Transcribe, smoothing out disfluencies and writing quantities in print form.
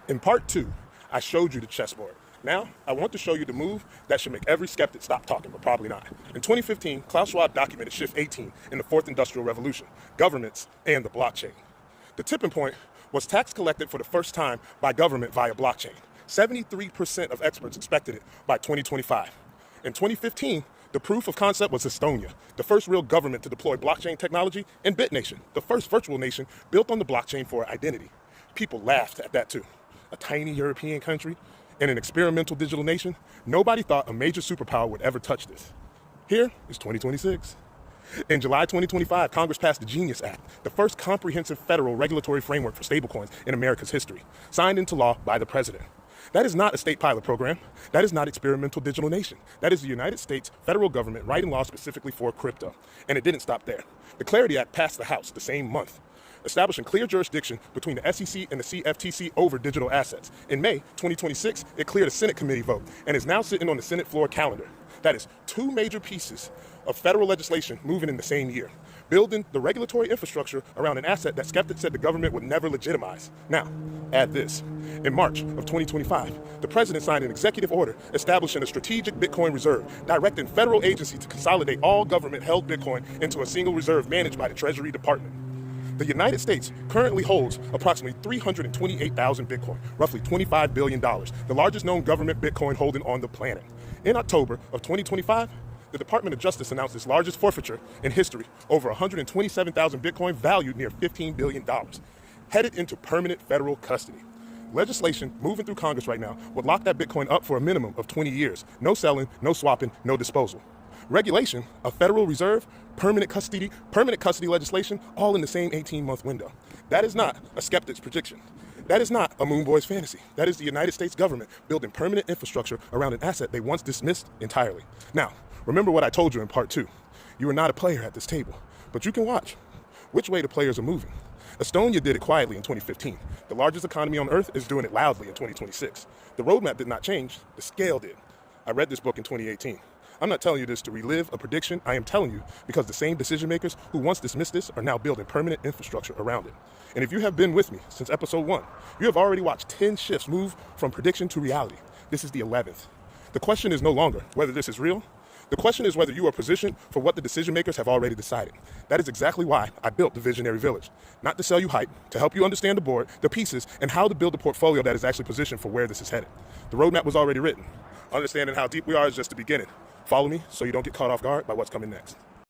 In part two, I showed you the chessboard. Now, I want to show you the move that should make every skeptic stop talking, but probably not. In 2015, Klaus Schwab documented Shift 18 in the Fourth Industrial Revolution, governments and the blockchain. The tipping point was tax collected for the first time by government via blockchain. 73% of experts expected it by 2025. In 2015, the proof of concept was Estonia, the first real government to deploy blockchain technology, and BitNation, the first virtual nation built on the blockchain for identity. People laughed at that too. A tiny European country and an experimental digital nation, nobody thought a major superpower would ever touch this. Here is 2026. In July 2025, Congress passed the Genius Act, the first comprehensive federal regulatory framework for stablecoins in America's history, signed into law by the president. That is not a state pilot program. That is not experimental digital nation. That is the United States federal government writing laws specifically for crypto. And it didn't stop there. The Clarity Act passed the House the same month, establishing clear jurisdiction between the SEC and the CFTC over digital assets. In May 2026, it cleared a Senate committee vote and is now sitting on the Senate floor calendar. That is two major pieces of federal legislation moving in the same year, building the regulatory infrastructure around an asset that skeptics said the government would never legitimize. Now, add this. In March of 2025, the president signed an executive order establishing a strategic Bitcoin reserve, directing federal agencies to consolidate all government-held Bitcoin into a single reserve managed by the Treasury Department. The United States currently holds approximately 328,000 Bitcoin, roughly $25 billion, the largest known government Bitcoin holding on the planet. In October of 2025, the Department of Justice announced its largest forfeiture in history, over 127,000 Bitcoin valued near $15 billion, headed into permanent federal custody. Legislation moving through Congress right now would lock that Bitcoin up for a minimum of 20 years. No selling, no swapping, no disposal. Regulation, a Federal Reserve, permanent custody legislation, all in the same 18-month window. That is not a skeptic's prediction. That is not a Moon Boy's fantasy. That is the United States government building permanent infrastructure around an asset they once dismissed entirely. Now, remember what I told you in part two. You are not a player at this table, but you can watch which way the players are moving. Estonia did it quietly in 2015. The largest economy on earth is doing it loudly in 2026. The roadmap did not change, the scale did. I read this book in 2018. I'm not telling you this to relive a prediction. I am telling you because the same decision makers who once dismissed this are now building permanent infrastructure around it. And if you have been with me since episode 1, you have already watched 10 shifts move from prediction to reality. This is the 11th. The question is no longer whether this is real. The question is whether you are positioned for what the decision makers have already decided. That is exactly why I built the Visionary Village. Not to sell you hype, to help you understand the board, the pieces, and how to build a portfolio that is actually positioned for where this is headed. The roadmap was already written. Understanding how deep we are is just the beginning. Follow me so you don't get caught off guard by what's coming next.